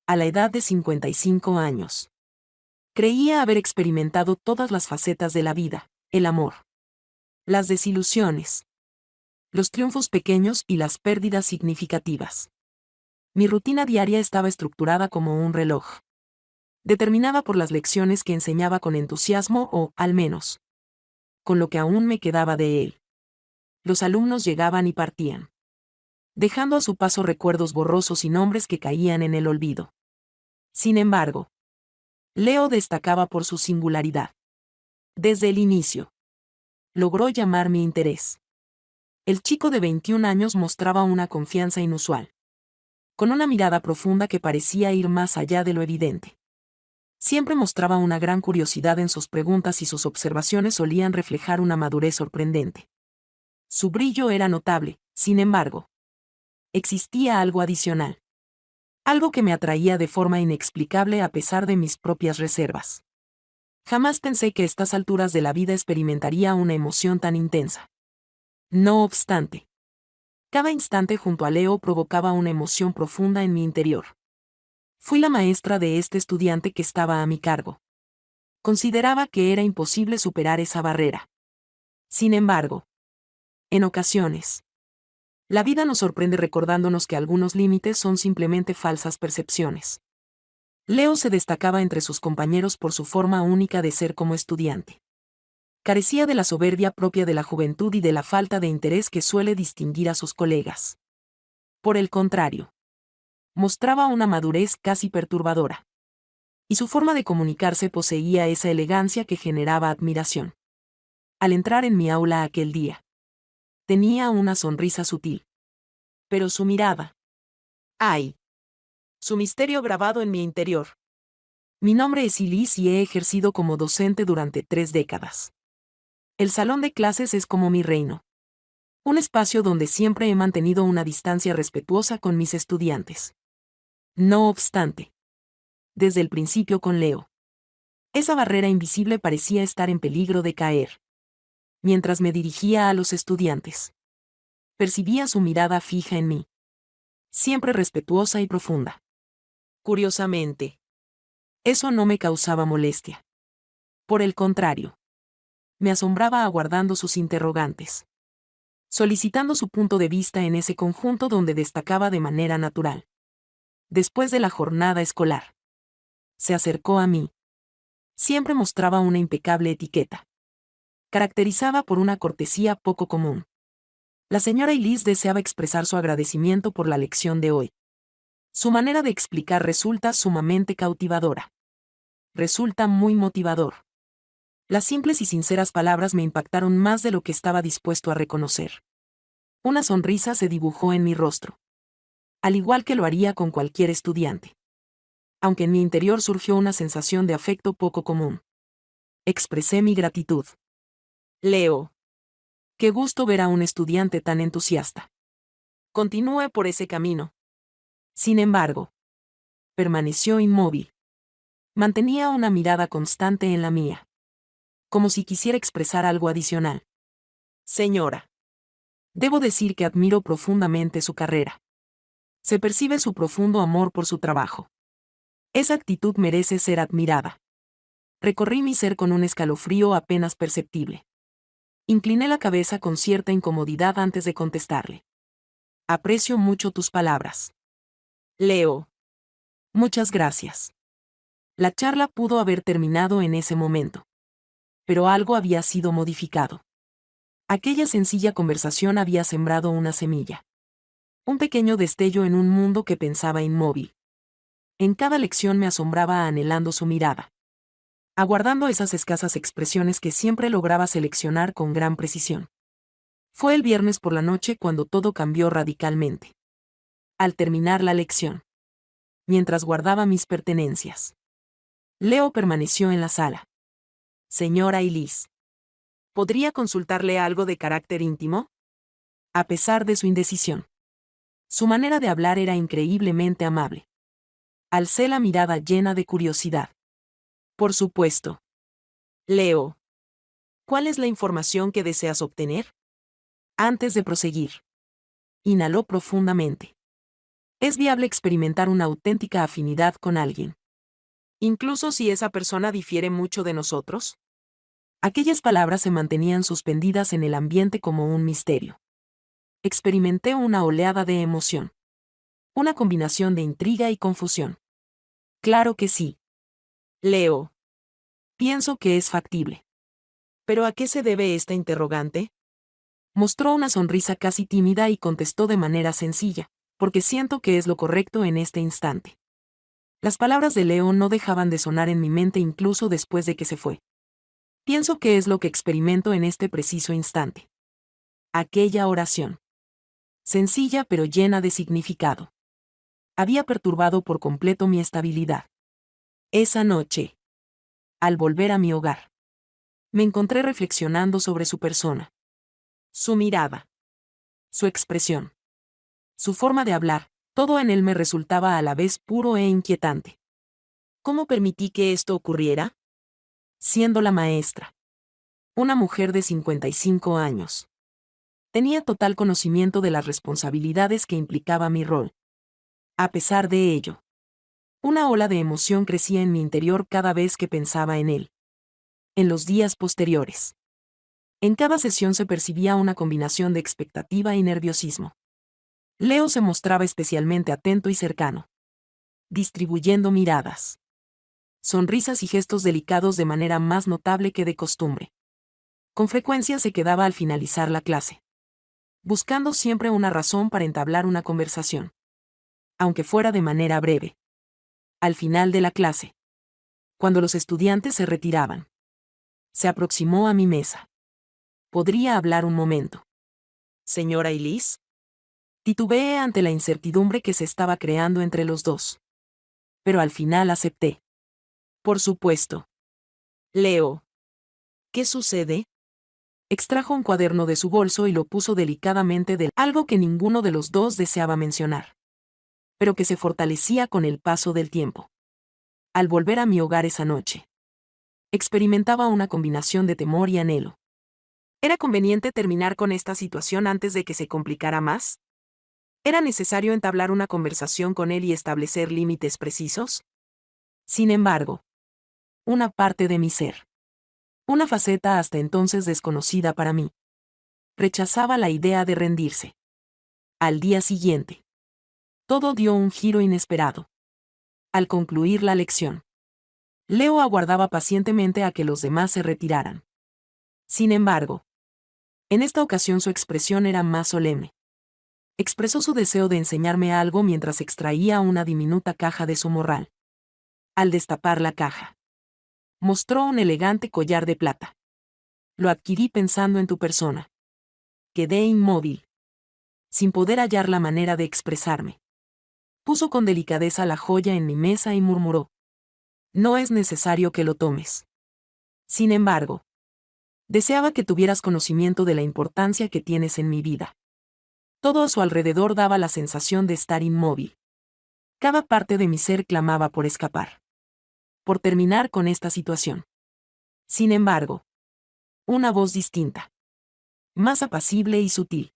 a la edad de 55 años. Creía haber experimentado todas las facetas de la vida, el amor, las desilusiones, los triunfos pequeños y las pérdidas significativas. Mi rutina diaria estaba estructurada como un reloj, determinada por las lecciones que enseñaba con entusiasmo o, al menos, con lo que aún me quedaba de él. Los alumnos llegaban y partían, dejando a su paso recuerdos borrosos y nombres que caían en el olvido. Sin embargo, Leo destacaba por su singularidad. Desde el inicio, logró llamar mi interés. El chico de 21 años mostraba una confianza inusual, con una mirada profunda que parecía ir más allá de lo evidente. Siempre mostraba una gran curiosidad en sus preguntas y sus observaciones solían reflejar una madurez sorprendente. Su brillo era notable, sin embargo. Existía algo adicional. Algo que me atraía de forma inexplicable a pesar de mis propias reservas. Jamás pensé que a estas alturas de la vida experimentaría una emoción tan intensa. No obstante, cada instante junto a Leo provocaba una emoción profunda en mi interior. Fui la maestra de este estudiante que estaba a mi cargo. Consideraba que era imposible superar esa barrera. Sin embargo, en ocasiones, la vida nos sorprende recordándonos que algunos límites son simplemente falsas percepciones. Leo se destacaba entre sus compañeros por su forma única de ser como estudiante. Carecía de la soberbia propia de la juventud y de la falta de interés que suele distinguir a sus colegas. Por el contrario, mostraba una madurez casi perturbadora. Y su forma de comunicarse poseía esa elegancia que generaba admiración. Al entrar en mi aula aquel día, tenía una sonrisa sutil. Pero su mirada. ¡Ay! Su misterio grabado en mi interior. Mi nombre es Elise y he ejercido como docente durante 3 décadas. El salón de clases es como mi reino. Un espacio donde siempre he mantenido una distancia respetuosa con mis estudiantes. No obstante, desde el principio con Leo, esa barrera invisible parecía estar en peligro de caer. Mientras me dirigía a los estudiantes, percibía su mirada fija en mí, siempre respetuosa y profunda. Curiosamente, eso no me causaba molestia. Por el contrario, me asombraba aguardando sus interrogantes, solicitando su punto de vista en ese conjunto donde destacaba de manera natural. Después de la jornada escolar, se acercó a mí. Siempre mostraba una impecable etiqueta, caracterizada por una cortesía poco común. La señora Elise deseaba expresar su agradecimiento por la lección de hoy. Su manera de explicar resulta sumamente cautivadora. Resulta muy motivador. Las simples y sinceras palabras me impactaron más de lo que estaba dispuesto a reconocer. Una sonrisa se dibujó en mi rostro, al igual que lo haría con cualquier estudiante. Aunque en mi interior surgió una sensación de afecto poco común. Expresé mi gratitud. Leo. Qué gusto ver a un estudiante tan entusiasta. Continúe por ese camino. Sin embargo, permaneció inmóvil. Mantenía una mirada constante en la mía, como si quisiera expresar algo adicional. Señora. Debo decir que admiro profundamente su carrera. Se percibe su profundo amor por su trabajo. Esa actitud merece ser admirada. Recorrí mi ser con un escalofrío apenas perceptible. Incliné la cabeza con cierta incomodidad antes de contestarle. Aprecio mucho tus palabras. Leo. Muchas gracias. La charla pudo haber terminado en ese momento. Pero algo había sido modificado. Aquella sencilla conversación había sembrado una semilla. Un pequeño destello en un mundo que pensaba inmóvil. En cada lección me asombraba anhelando su mirada, aguardando esas escasas expresiones que siempre lograba seleccionar con gran precisión. Fue el viernes por la noche cuando todo cambió radicalmente. Al terminar la lección, mientras guardaba mis pertenencias, Leo permaneció en la sala. Señora Elise, ¿podría consultarle algo de carácter íntimo? A pesar de su indecisión, su manera de hablar era increíblemente amable. Alcé la mirada llena de curiosidad. Por supuesto. Leo. ¿Cuál es la información que deseas obtener? Antes de proseguir, inhaló profundamente. Es viable experimentar una auténtica afinidad con alguien, incluso si esa persona difiere mucho de nosotros. Aquellas palabras se mantenían suspendidas en el ambiente como un misterio. Experimenté una oleada de emoción. Una combinación de intriga y confusión. Claro que sí. Leo. Pienso que es factible. ¿Pero a qué se debe esta interrogante? Mostró una sonrisa casi tímida y contestó de manera sencilla, porque siento que es lo correcto en este instante. Las palabras de Leo no dejaban de sonar en mi mente incluso después de que se fue. Pienso que es lo que experimento en este preciso instante. Aquella oración. Sencilla pero llena de significado. Había perturbado por completo mi estabilidad. Esa noche, al volver a mi hogar, me encontré reflexionando sobre su persona. Su mirada. Su expresión. Su forma de hablar, todo en él me resultaba a la vez puro e inquietante. ¿Cómo permití que esto ocurriera? Siendo la maestra. Una mujer de 55 años. Tenía total conocimiento de las responsabilidades que implicaba mi rol. A pesar de ello, una ola de emoción crecía en mi interior cada vez que pensaba en él. En los días posteriores. En cada sesión se percibía una combinación de expectativa y nerviosismo. Leo se mostraba especialmente atento y cercano, distribuyendo miradas, sonrisas y gestos delicados de manera más notable que de costumbre. Con frecuencia se quedaba al finalizar la clase, buscando siempre una razón para entablar una conversación, aunque fuera de manera breve. Al final de la clase, cuando los estudiantes se retiraban, se aproximó a mi mesa. ¿Podría hablar un momento? Señora Elise. Titubeé ante la incertidumbre que se estaba creando entre los dos. Pero al final acepté. Por supuesto. Leo. ¿Qué sucede? Extrajo un cuaderno de su bolso y lo puso delicadamente de algo que ninguno de los dos deseaba mencionar, pero que se fortalecía con el paso del tiempo. Al volver a mi hogar esa noche, experimentaba una combinación de temor y anhelo. ¿Era conveniente terminar con esta situación antes de que se complicara más? ¿Era necesario entablar una conversación con él y establecer límites precisos? Sin embargo, una parte de mi ser, una faceta hasta entonces desconocida para mí, rechazaba la idea de rendirse. Al día siguiente, todo dio un giro inesperado. Al concluir la lección, Leo aguardaba pacientemente a que los demás se retiraran. Sin embargo, en esta ocasión su expresión era más solemne. Expresó su deseo de enseñarme algo mientras extraía una diminuta caja de su morral. Al destapar la caja, mostró un elegante collar de plata. Lo adquirí pensando en tu persona. Quedé inmóvil, sin poder hallar la manera de expresarme. Puso con delicadeza la joya en mi mesa y murmuró: no es necesario que lo tomes. Sin embargo, deseaba que tuvieras conocimiento de la importancia que tienes en mi vida. Todo a su alrededor daba la sensación de estar inmóvil. Cada parte de mi ser clamaba por escapar, por terminar con esta situación. Sin embargo, una voz distinta, más apacible y sutil,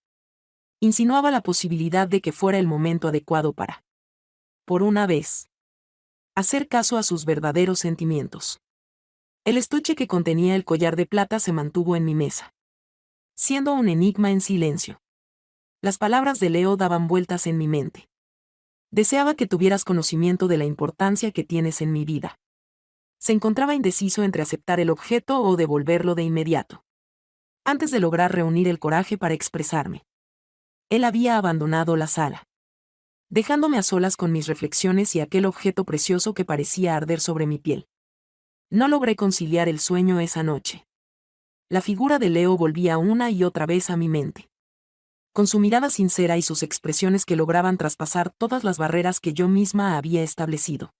insinuaba la posibilidad de que fuera el momento adecuado para, por una vez, hacer caso a sus verdaderos sentimientos. El estuche que contenía el collar de plata se mantuvo en mi mesa, siendo un enigma en silencio. Las palabras de Leo daban vueltas en mi mente. Deseaba que tuvieras conocimiento de la importancia que tienes en mi vida. Se encontraba indeciso entre aceptar el objeto o devolverlo de inmediato, antes de lograr reunir el coraje para expresarme. Él había abandonado la sala, dejándome a solas con mis reflexiones y aquel objeto precioso que parecía arder sobre mi piel. No logré conciliar el sueño esa noche. La figura de Leo volvía una y otra vez a mi mente, con su mirada sincera y sus expresiones que lograban traspasar todas las barreras que yo misma había establecido.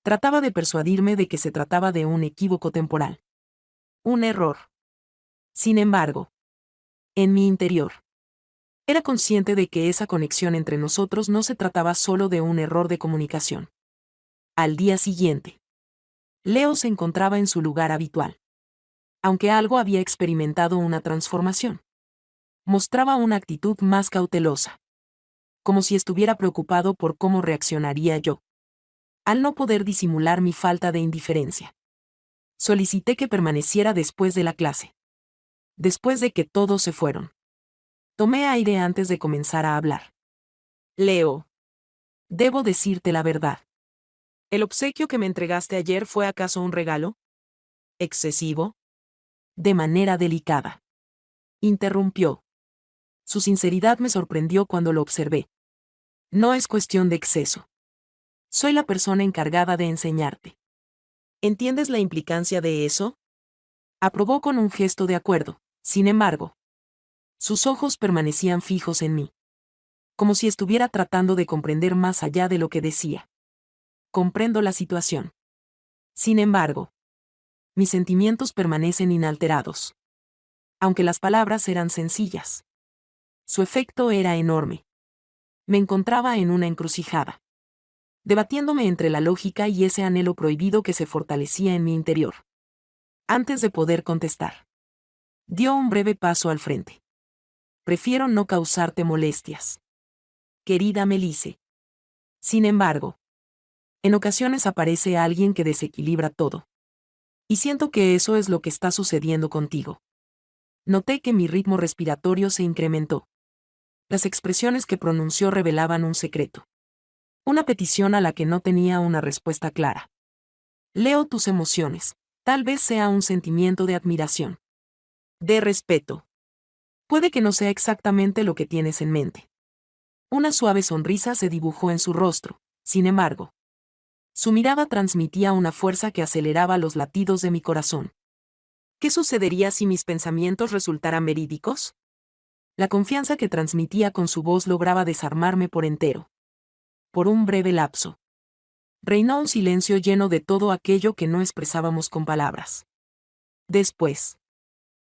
Trataba de persuadirme de que se trataba de un equívoco temporal. Un error. Sin embargo, en mi interior, era consciente de que esa conexión entre nosotros no se trataba solo de un error de comunicación. Al día siguiente, Leo se encontraba en su lugar habitual. Aunque algo había experimentado una transformación, mostraba una actitud más cautelosa, como si estuviera preocupado por cómo reaccionaría yo. Al no poder disimular mi falta de indiferencia, solicité que permaneciera después de la clase. Después de que todos se fueron, tomé aire antes de comenzar a hablar. Leo, debo decirte la verdad. ¿El obsequio que me entregaste ayer fue acaso un regalo? ¿Excesivo? De manera delicada. Interrumpió. Su sinceridad me sorprendió cuando lo observé. No es cuestión de exceso. Soy la persona encargada de enseñarte. ¿Entiendes la implicancia de eso? Aprobó con un gesto de acuerdo. Sin embargo, sus ojos permanecían fijos en mí, como si estuviera tratando de comprender más allá de lo que decía. Comprendo la situación. Sin embargo, mis sentimientos permanecen inalterados. Aunque las palabras eran sencillas, su efecto era enorme. Me encontraba en una encrucijada, debatiéndome entre la lógica y ese anhelo prohibido que se fortalecía en mi interior. Antes de poder contestar, dio un breve paso al frente. Prefiero no causarte molestias, querida Melisse. Sin embargo, en ocasiones aparece alguien que desequilibra todo. Y siento que eso es lo que está sucediendo contigo. Noté que mi ritmo respiratorio se incrementó. Las expresiones que pronunció revelaban un secreto. Una petición a la que no tenía una respuesta clara. Leo tus emociones. Tal vez sea un sentimiento de admiración. De respeto. Puede que no sea exactamente lo que tienes en mente. Una suave sonrisa se dibujó en su rostro. Sin embargo, su mirada transmitía una fuerza que aceleraba los latidos de mi corazón. ¿Qué sucedería si mis pensamientos resultaran verídicos? La confianza que transmitía con su voz lograba desarmarme por entero. Por un breve lapso, reinó un silencio lleno de todo aquello que no expresábamos con palabras. Después,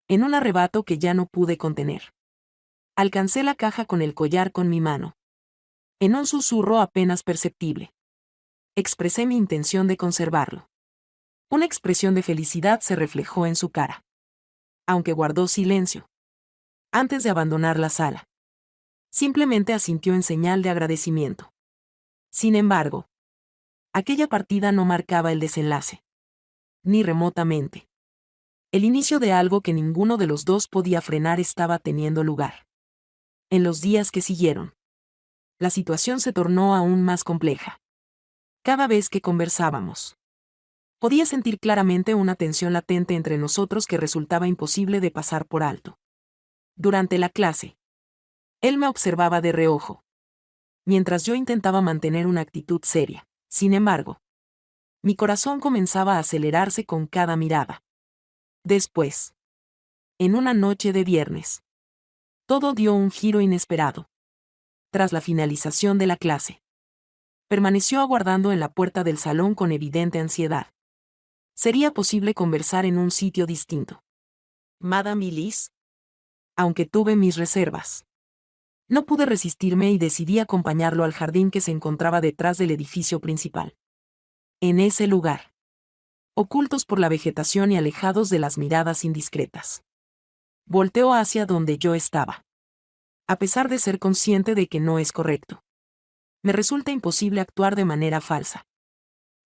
en un arrebato que ya no pude contener, alcancé la caja con el collar con mi mano. En un susurro apenas perceptible, expresé mi intención de conservarlo. Una expresión de felicidad se reflejó en su cara. Aunque guardó silencio, antes de abandonar la sala, simplemente asintió en señal de agradecimiento. Sin embargo, aquella partida no marcaba el desenlace. Ni remotamente. El inicio de algo que ninguno de los dos podía frenar estaba teniendo lugar. En los días que siguieron, la situación se tornó aún más compleja. Cada vez que conversábamos, podía sentir claramente una tensión latente entre nosotros que resultaba imposible de pasar por alto. Durante la clase, él me observaba de reojo, mientras yo intentaba mantener una actitud seria. Sin embargo, mi corazón comenzaba a acelerarse con cada mirada. Después, en una noche de viernes, todo dio un giro inesperado. Tras la finalización de la clase, permaneció aguardando en la puerta del salón con evidente ansiedad. ¿Sería posible conversar en un sitio distinto? Madame Elise. Aunque tuve mis reservas, no pude resistirme y decidí acompañarlo al jardín que se encontraba detrás del edificio principal. En ese lugar, ocultos por la vegetación y alejados de las miradas indiscretas, volteó hacia donde yo estaba. A pesar de ser consciente de que no es correcto, me resulta imposible actuar de manera falsa.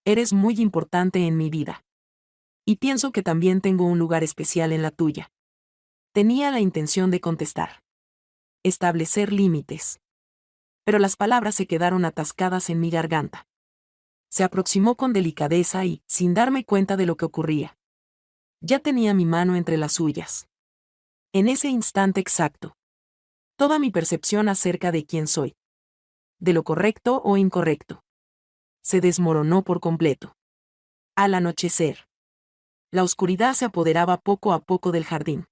Eres muy importante en mi vida. Y pienso que también tengo un lugar especial en la tuya. Tenía la intención de contestar. Establecer límites. Pero las palabras se quedaron atascadas en mi garganta. Se aproximó con delicadeza y, sin darme cuenta de lo que ocurría, ya tenía mi mano entre las suyas. En ese instante exacto, toda mi percepción acerca de quién soy, de lo correcto o incorrecto, se desmoronó por completo. Al anochecer, la oscuridad se apoderaba poco a poco del jardín,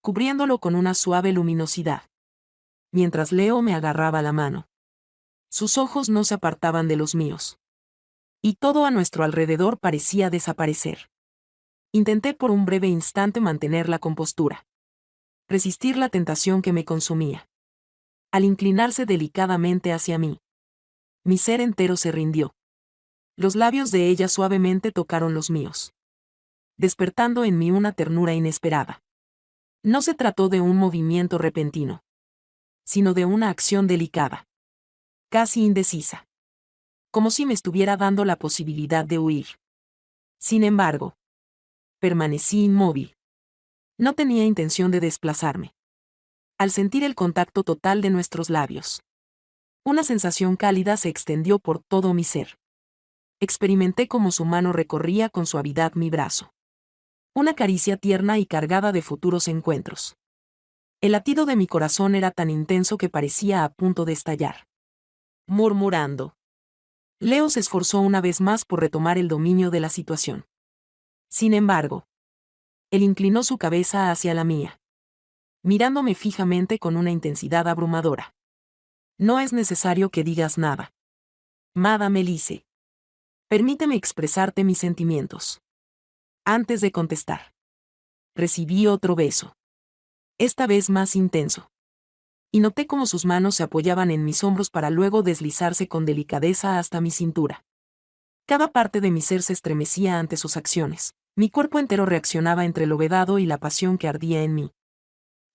cubriéndolo con una suave luminosidad. Mientras Leo me agarraba la mano, sus ojos no se apartaban de los míos. Y todo a nuestro alrededor parecía desaparecer. Intenté por un breve instante mantener la compostura, resistir la tentación que me consumía. Al inclinarse delicadamente hacia mí, mi ser entero se rindió. Los labios de ella suavemente tocaron los míos, despertando en mí una ternura inesperada. No se trató de un movimiento repentino, sino de una acción delicada. casi indecisa. Como si me estuviera dando la posibilidad de huir. Sin embargo, permanecí inmóvil. No tenía intención de desplazarme. Al sentir el contacto total de nuestros labios, una sensación cálida se extendió por todo mi ser. Experimenté cómo su mano recorría con suavidad mi brazo. Una caricia tierna y cargada de futuros encuentros. El latido de mi corazón era tan intenso que parecía a punto de estallar. Murmurando. Leo se esforzó una vez más por retomar el dominio de la situación. Sin embargo, él inclinó su cabeza hacia la mía, mirándome fijamente con una intensidad abrumadora. No es necesario que digas nada. Madame Elise. Permíteme expresarte mis sentimientos. Antes de contestar, recibí otro beso. Esta vez más intenso. Y noté cómo sus manos se apoyaban en mis hombros para luego deslizarse con delicadeza hasta mi cintura. Cada parte de mi ser se estremecía ante sus acciones. Mi cuerpo entero reaccionaba entre lo vedado y la pasión que ardía en mí.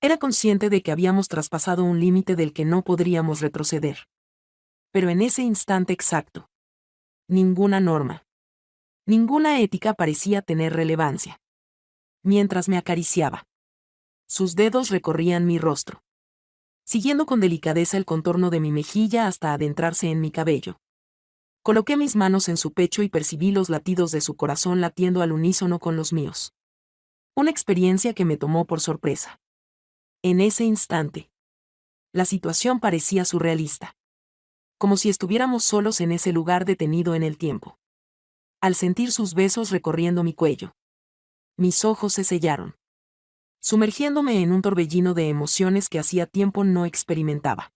Era consciente de que habíamos traspasado un límite del que no podríamos retroceder. Pero en ese instante exacto, ninguna norma, ninguna ética parecía tener relevancia. Mientras me acariciaba, sus dedos recorrían mi rostro, siguiendo con delicadeza el contorno de mi mejilla hasta adentrarse en mi cabello. Coloqué mis manos en su pecho y percibí los latidos de su corazón latiendo al unísono con los míos. Una experiencia que me tomó por sorpresa. En ese instante, la situación parecía surrealista. Como si estuviéramos solos en ese lugar detenido en el tiempo. Al sentir sus besos recorriendo mi cuello, mis ojos se sellaron, sumergiéndome en un torbellino de emociones que hacía tiempo no experimentaba.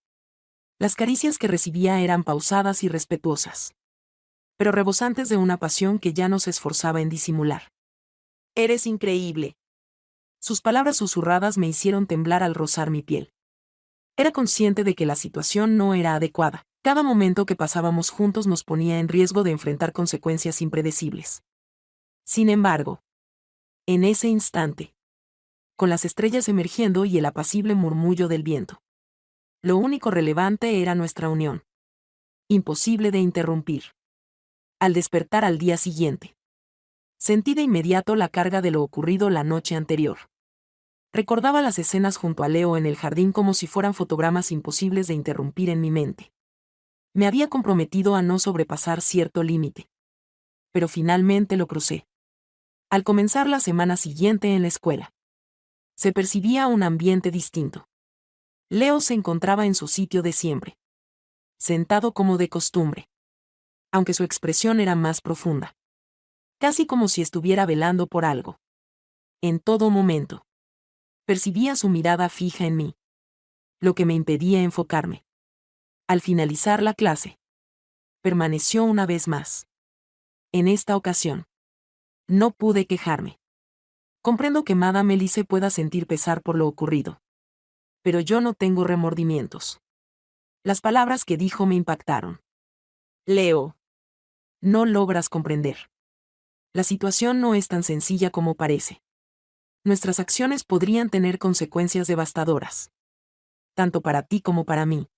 Las caricias que recibía eran pausadas y respetuosas, pero rebosantes de una pasión que ya no se esforzaba en disimular. Eres increíble. Sus palabras susurradas me hicieron temblar al rozar mi piel. Era consciente de que la situación no era adecuada. Cada momento que pasábamos juntos nos ponía en riesgo de enfrentar consecuencias impredecibles. Sin embargo, en ese instante, con las estrellas emergiendo y el apacible murmullo del viento, lo único relevante era nuestra unión. Imposible de interrumpir. Al despertar al día siguiente, sentí de inmediato la carga de lo ocurrido la noche anterior. Recordaba las escenas junto a Leo en el jardín como si fueran fotogramas imposibles de interrumpir en mi mente. Me había comprometido a no sobrepasar cierto límite. Pero finalmente lo crucé. Al comenzar la semana siguiente en la escuela, se percibía un ambiente distinto. Leo se encontraba en su sitio de siempre, sentado como de costumbre, aunque su expresión era más profunda. Casi como si estuviera velando por algo. En todo momento, percibía su mirada fija en mí, lo que me impedía enfocarme. Al finalizar la clase, permaneció una vez más. En esta ocasión, no pude quejarme. Comprendo que Madame Elise pueda sentir pesar por lo ocurrido. Pero yo no tengo remordimientos. Las palabras que dijo me impactaron. Leo, no logras comprender. La situación no es tan sencilla como parece. Nuestras acciones podrían tener consecuencias devastadoras. Tanto para ti como para mí.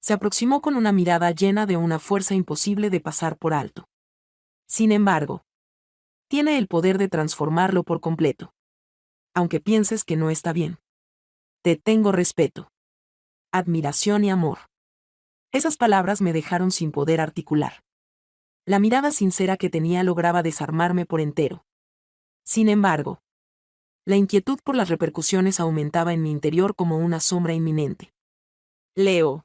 Se aproximó con una mirada llena de una fuerza imposible de pasar por alto. Sin embargo, tiene el poder de transformarlo por completo. Aunque pienses que no está bien. Te tengo respeto, admiración y amor. Esas palabras me dejaron sin poder articular. La mirada sincera que tenía lograba desarmarme por entero. Sin embargo, la inquietud por las repercusiones aumentaba en mi interior como una sombra inminente. Leo,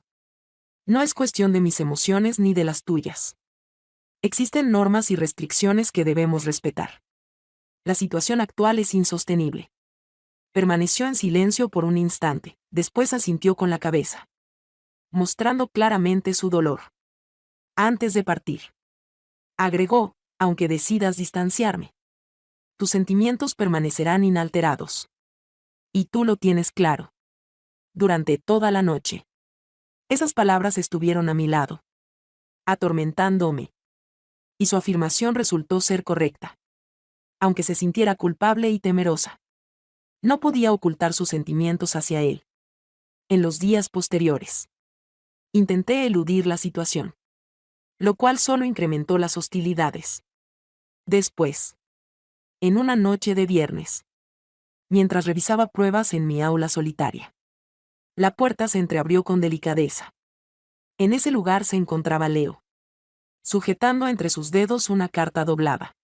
no es cuestión de mis emociones ni de las tuyas. Existen normas y restricciones que debemos respetar. La situación actual es insostenible. Permaneció en silencio por un instante, después asintió con la cabeza, mostrando claramente su dolor. Antes de partir, agregó, aunque decidas distanciarme, tus sentimientos permanecerán inalterados. Y tú lo tienes claro. Durante toda la noche. Esas palabras estuvieron a mi lado, atormentándome. Y su afirmación resultó ser correcta. Aunque se sintiera culpable y temerosa. No podía ocultar sus sentimientos hacia él. En los días posteriores, Intenté eludir la situación, lo cual solo incrementó las hostilidades. Después, en una noche de viernes, mientras revisaba pruebas en mi aula solitaria, la puerta se entreabrió con delicadeza. En ese lugar se encontraba Leo, sujetando entre sus dedos una carta doblada.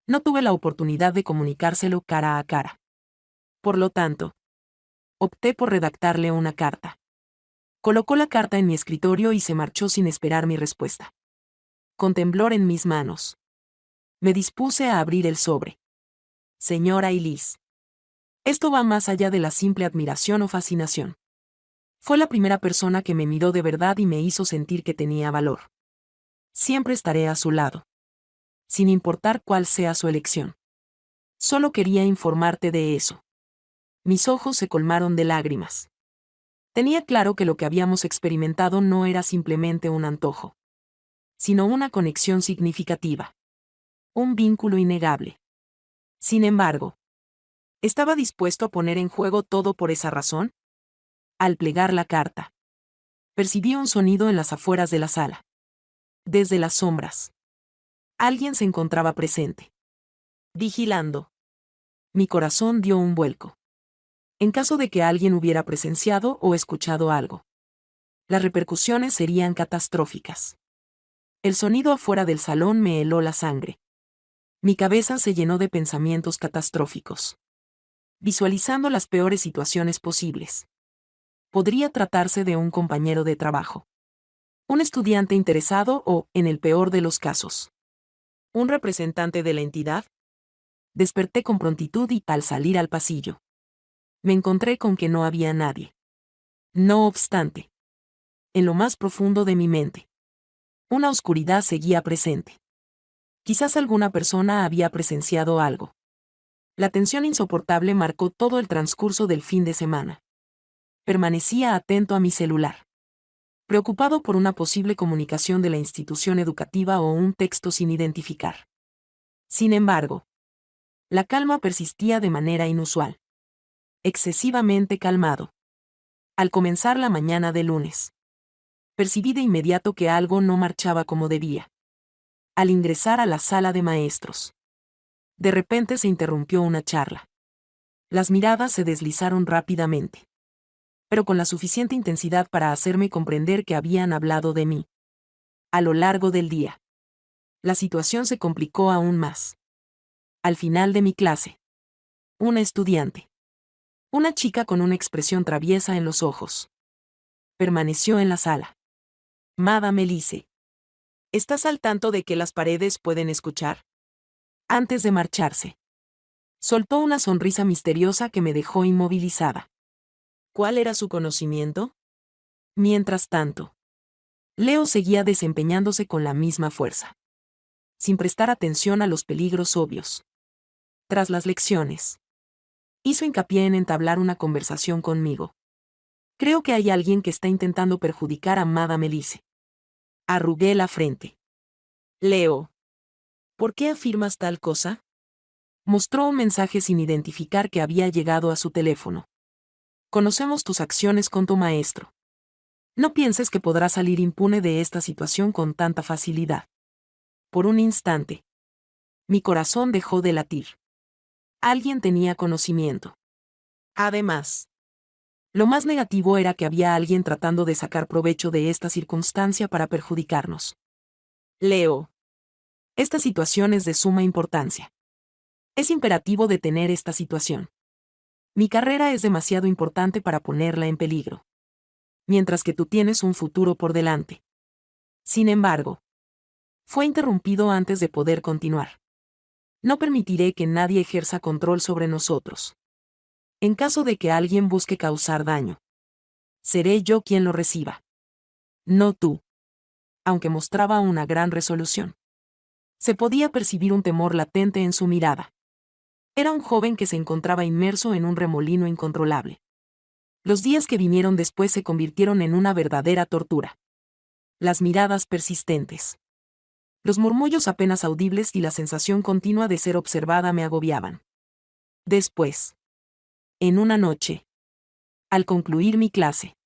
No tuve la oportunidad de comunicárselo cara a cara. Por lo tanto, opté por redactarle una carta. Colocó la carta en mi escritorio y se marchó sin esperar mi respuesta. Con temblor en mis manos, me dispuse a abrir el sobre. Señora Elise. Esto va más allá de la simple admiración o fascinación. Fue la primera persona que me miró de verdad y me hizo sentir que tenía valor. Siempre estaré a su lado, sin importar cuál sea su elección. Solo quería informarte de eso. Mis ojos se colmaron de lágrimas. Tenía claro que lo que habíamos experimentado no era simplemente un antojo, sino una conexión significativa. Un vínculo innegable. Sin embargo, ¿estaba dispuesto a poner en juego todo por esa razón? Al plegar la carta, percibí un sonido en las afueras de la sala. Desde las sombras, alguien se encontraba presente, vigilando. Mi corazón dio un vuelco. En caso de que alguien hubiera presenciado o escuchado algo, las repercusiones serían catastróficas. El sonido afuera del salón me heló la sangre. Mi cabeza se llenó de pensamientos catastróficos, visualizando las peores situaciones posibles. Podría tratarse de un compañero de trabajo, un estudiante interesado o, en el peor de los casos, un representante de la entidad. Desperté con prontitud y, al salir al pasillo, me encontré con que no había nadie. No obstante, en lo más profundo de mi mente, una oscuridad seguía presente. Quizás alguna persona había presenciado algo. La tensión insoportable marcó todo el transcurso del fin de semana. Permanecía atento a mi celular, preocupado por una posible comunicación de la institución educativa o un texto sin identificar. Sin embargo, la calma persistía de manera inusual. Excesivamente calmado. Al comenzar la mañana de lunes, percibí de inmediato que algo no marchaba como debía. Al ingresar a la sala de maestros, de repente se interrumpió una charla. Las miradas se deslizaron rápidamente, pero con la suficiente intensidad para hacerme comprender que habían hablado de mí. A lo largo del día, la situación se complicó aún más. Al final de mi clase, una estudiante, una chica con una expresión traviesa en los ojos, permaneció en la sala. Madame Elise, ¿estás al tanto de que las paredes pueden escuchar? Antes de marcharse, soltó una sonrisa misteriosa que me dejó inmovilizada. ¿Cuál era su conocimiento? Mientras tanto, Leo seguía desempeñándose con la misma fuerza, sin prestar atención a los peligros obvios. Tras las lecciones, hizo hincapié en entablar una conversación conmigo. Creo que hay alguien que está intentando perjudicar a Madame Elise. Arrugué la frente. Leo, ¿por qué afirmas tal cosa? Mostró un mensaje sin identificar que había llegado a su teléfono. Conocemos tus acciones con tu maestro. No pienses que podrás salir impune de esta situación con tanta facilidad. Por un instante, mi corazón dejó de latir. Alguien tenía conocimiento. Además, lo más negativo era que había alguien tratando de sacar provecho de esta circunstancia para perjudicarnos. Leo, esta situación es de suma importancia. Es imperativo detener esta situación. Mi carrera es demasiado importante para ponerla en peligro, mientras que tú tienes un futuro por delante. Sin embargo, fue interrumpido antes de poder continuar. No permitiré que nadie ejerza control sobre nosotros. En caso de que alguien busque causar daño, seré yo quien lo reciba. No tú. Aunque mostraba una gran resolución, se podía percibir un temor latente en su mirada. Era un joven que se encontraba inmerso en un remolino incontrolable. Los días que vinieron después se convirtieron en una verdadera tortura. Las miradas persistentes, los murmullos apenas audibles y la sensación continua de ser observada me agobiaban. Después, en una noche, al concluir mi clase,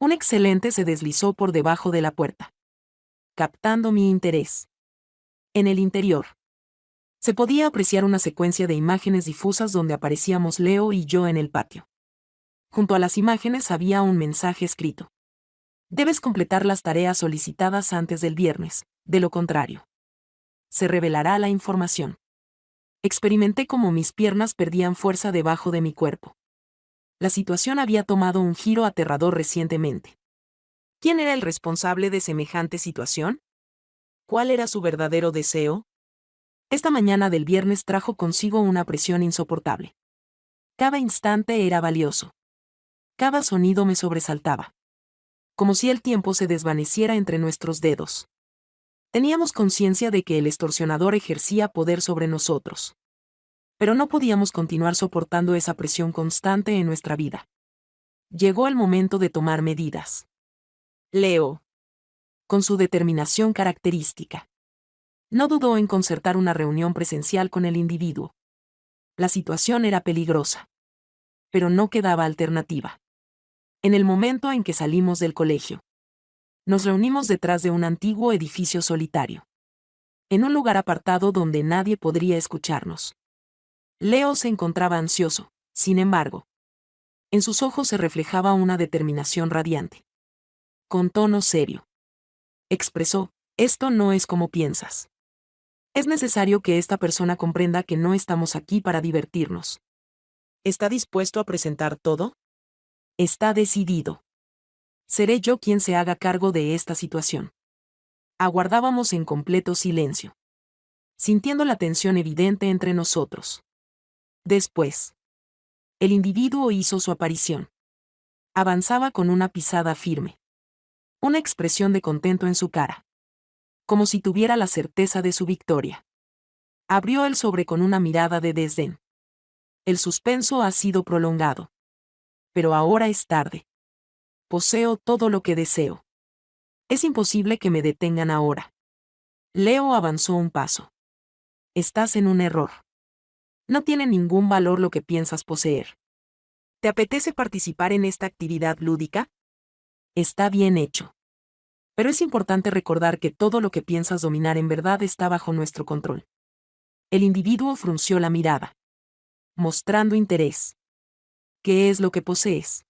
Un excelente se deslizó por debajo de la puerta, captando mi interés. En el interior, se podía apreciar una secuencia de imágenes difusas donde aparecíamos Leo y yo en el patio. Junto a las imágenes había un mensaje escrito. Debes completar las tareas solicitadas antes del viernes, de lo contrario, se revelará la información. Experimenté cómo mis piernas perdían fuerza debajo de mi cuerpo. La situación había tomado un giro aterrador recientemente. ¿Quién era el responsable de semejante situación? ¿Cuál era su verdadero deseo? Esta mañana del viernes trajo consigo una presión insoportable. Cada instante era valioso. Cada sonido me sobresaltaba. Como si el tiempo se desvaneciera entre nuestros dedos. Teníamos conciencia de que el extorsionador ejercía poder sobre nosotros. Pero no podíamos continuar soportando esa presión constante en nuestra vida. Llegó el momento de tomar medidas. Leo, con su determinación característica, no dudó en concertar una reunión presencial con el individuo. La situación era peligrosa. Pero no quedaba alternativa. En el momento en que salimos del colegio, nos reunimos detrás de un antiguo edificio solitario. En un lugar apartado donde nadie podría escucharnos. Leo se encontraba ansioso, sin embargo. En sus ojos se reflejaba una determinación radiante. Con tono serio, expresó, esto no es como piensas. Es necesario que esta persona comprenda que no estamos aquí para divertirnos. ¿Está dispuesto a presentar todo? Está decidido. Seré yo quien se haga cargo de esta situación. Aguardábamos en completo silencio, sintiendo la tensión evidente entre nosotros. Después, el individuo hizo su aparición. Avanzaba con una pisada firme. Una expresión de contento en su cara. Como si tuviera la certeza de su victoria. Abrió el sobre con una mirada de desdén. El suspenso ha sido prolongado. Pero ahora es tarde. Poseo todo lo que deseo. Es imposible que me detengan ahora. Leo avanzó un paso. Estás en un error. No tiene ningún valor lo que piensas poseer. ¿Te apetece participar en esta actividad lúdica? Está bien hecho. Pero es importante recordar que todo lo que piensas dominar en verdad está bajo nuestro control. El individuo frunció la mirada, mostrando interés. ¿Qué es lo que posees?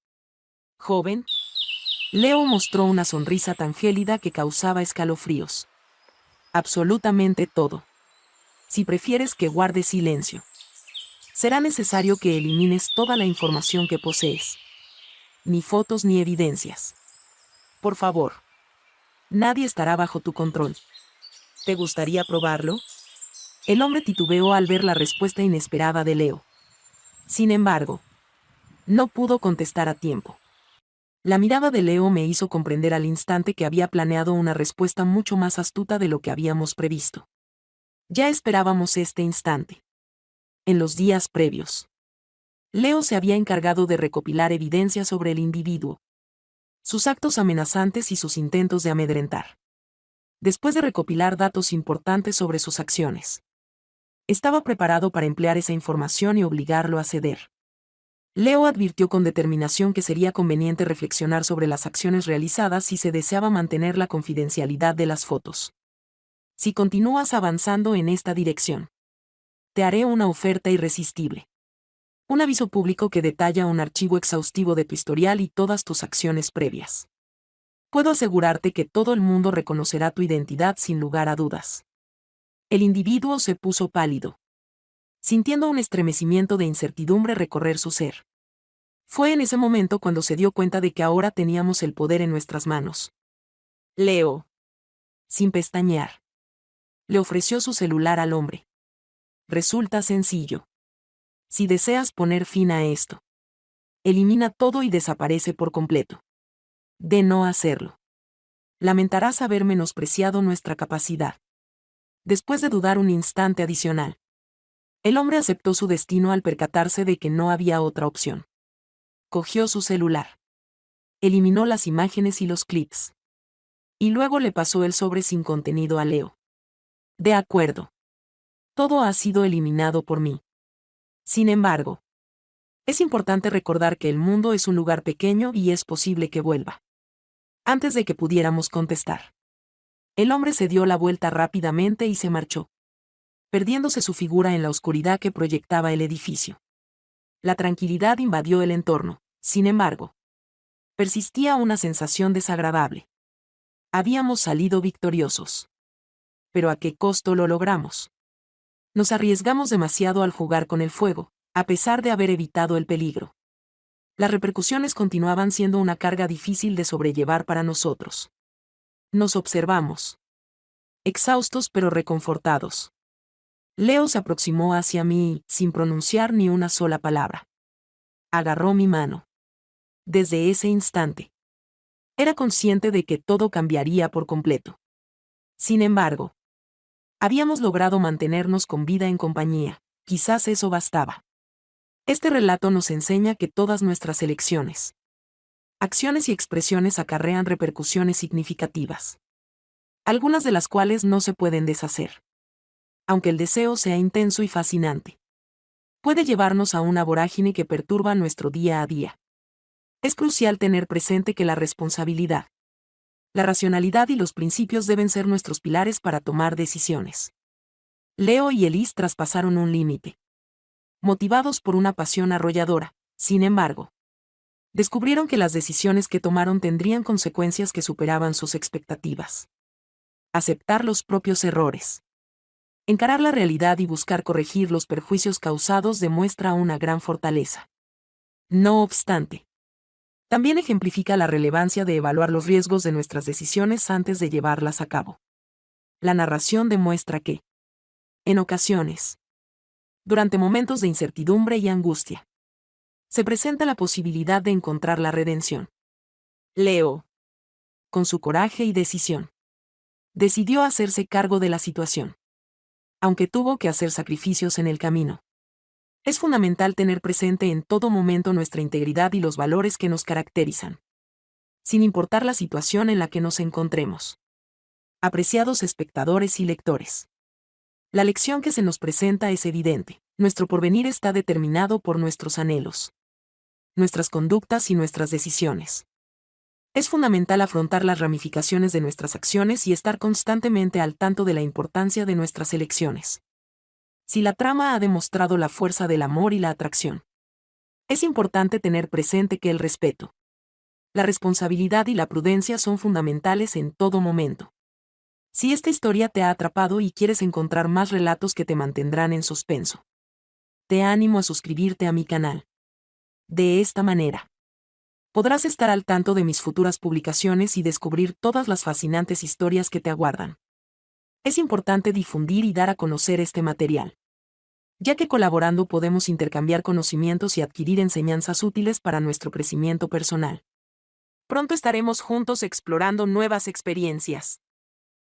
Joven. Leo mostró una sonrisa tan gélida que causaba escalofríos. Absolutamente todo. Si prefieres que guarde silencio, será necesario que elimines toda la información que posees. Ni fotos ni evidencias. Por favor. Nadie estará bajo tu control. ¿Te gustaría probarlo? El hombre titubeó al ver la respuesta inesperada de Leo. Sin embargo, no pudo contestar a tiempo. La mirada de Leo me hizo comprender al instante que había planeado una respuesta mucho más astuta de lo que habíamos previsto. Ya esperábamos este instante. En los días previos, Leo se había encargado de recopilar evidencia sobre el individuo, sus actos amenazantes y sus intentos de amedrentar. Después de recopilar datos importantes sobre sus acciones, estaba preparado para emplear esa información y obligarlo a ceder. Leo advirtió con determinación que sería conveniente reflexionar sobre las acciones realizadas si se deseaba mantener la confidencialidad de las fotos. Si continúas avanzando en esta dirección, te haré una oferta irresistible. Un aviso público que detalla un archivo exhaustivo de tu historial y todas tus acciones previas. Puedo asegurarte que todo el mundo reconocerá tu identidad sin lugar a dudas. El individuo se puso pálido, sintiendo un estremecimiento de incertidumbre recorrer su ser. Fue en ese momento cuando se dio cuenta de que ahora teníamos el poder en nuestras manos. Leo, sin pestañear, le ofreció su celular al hombre. Resulta sencillo. Si deseas poner fin a esto, elimina todo y desaparece por completo. De no hacerlo, lamentarás haber menospreciado nuestra capacidad. Después de dudar un instante adicional, el hombre aceptó su destino al percatarse de que no había otra opción. Cogió su celular. Eliminó las imágenes y los clips. Y luego le pasó el sobre sin contenido a Leo. De acuerdo. Todo ha sido eliminado por mí. Sin embargo, es importante recordar que el mundo es un lugar pequeño y es posible que vuelva. Antes de que pudiéramos contestar, el hombre se dio la vuelta rápidamente y se marchó, perdiéndose su figura en la oscuridad que proyectaba el edificio. La tranquilidad invadió el entorno, sin embargo. Persistía una sensación desagradable. Habíamos salido victoriosos. Pero ¿a qué costo lo logramos? Nos arriesgamos demasiado al jugar con el fuego, a pesar de haber evitado el peligro. Las repercusiones continuaban siendo una carga difícil de sobrellevar para nosotros. Nos observamos. Exhaustos pero reconfortados. Leo se aproximó hacia mí, sin pronunciar ni una sola palabra. Agarró mi mano. Desde ese instante, era consciente de que todo cambiaría por completo. Sin embargo, habíamos logrado mantenernos con vida en compañía, quizás eso bastaba. Este relato nos enseña que todas nuestras elecciones, acciones y expresiones acarrean repercusiones significativas, algunas de las cuales no se pueden deshacer. Aunque el deseo sea intenso y fascinante, puede llevarnos a una vorágine que perturba nuestro día a día. Es crucial tener presente que la responsabilidad, la racionalidad y los principios deben ser nuestros pilares para tomar decisiones. Leo y Elise traspasaron un límite. Motivados por una pasión arrolladora, sin embargo, descubrieron que las decisiones que tomaron tendrían consecuencias que superaban sus expectativas. Aceptar los propios errores, encarar la realidad y buscar corregir los perjuicios causados demuestra una gran fortaleza. No obstante, también ejemplifica la relevancia de evaluar los riesgos de nuestras decisiones antes de llevarlas a cabo. La narración demuestra que, en ocasiones, durante momentos de incertidumbre y angustia, se presenta la posibilidad de encontrar la redención. Leo, con su coraje y decisión, decidió hacerse cargo de la situación, aunque tuvo que hacer sacrificios en el camino. Es fundamental tener presente en todo momento nuestra integridad y los valores que nos caracterizan, sin importar la situación en la que nos encontremos. Apreciados espectadores y lectores, la lección que se nos presenta es evidente: nuestro porvenir está determinado por nuestros anhelos, nuestras conductas y nuestras decisiones. Es fundamental afrontar las ramificaciones de nuestras acciones y estar constantemente al tanto de la importancia de nuestras elecciones. Si la trama ha demostrado la fuerza del amor y la atracción, es importante tener presente que el respeto, la responsabilidad y la prudencia son fundamentales en todo momento. Si esta historia te ha atrapado y quieres encontrar más relatos que te mantendrán en suspenso, te animo a suscribirte a mi canal. De esta manera, podrás estar al tanto de mis futuras publicaciones y descubrir todas las fascinantes historias que te aguardan. Es importante difundir y dar a conocer este material, ya que colaborando podemos intercambiar conocimientos y adquirir enseñanzas útiles para nuestro crecimiento personal. Pronto estaremos juntos explorando nuevas experiencias.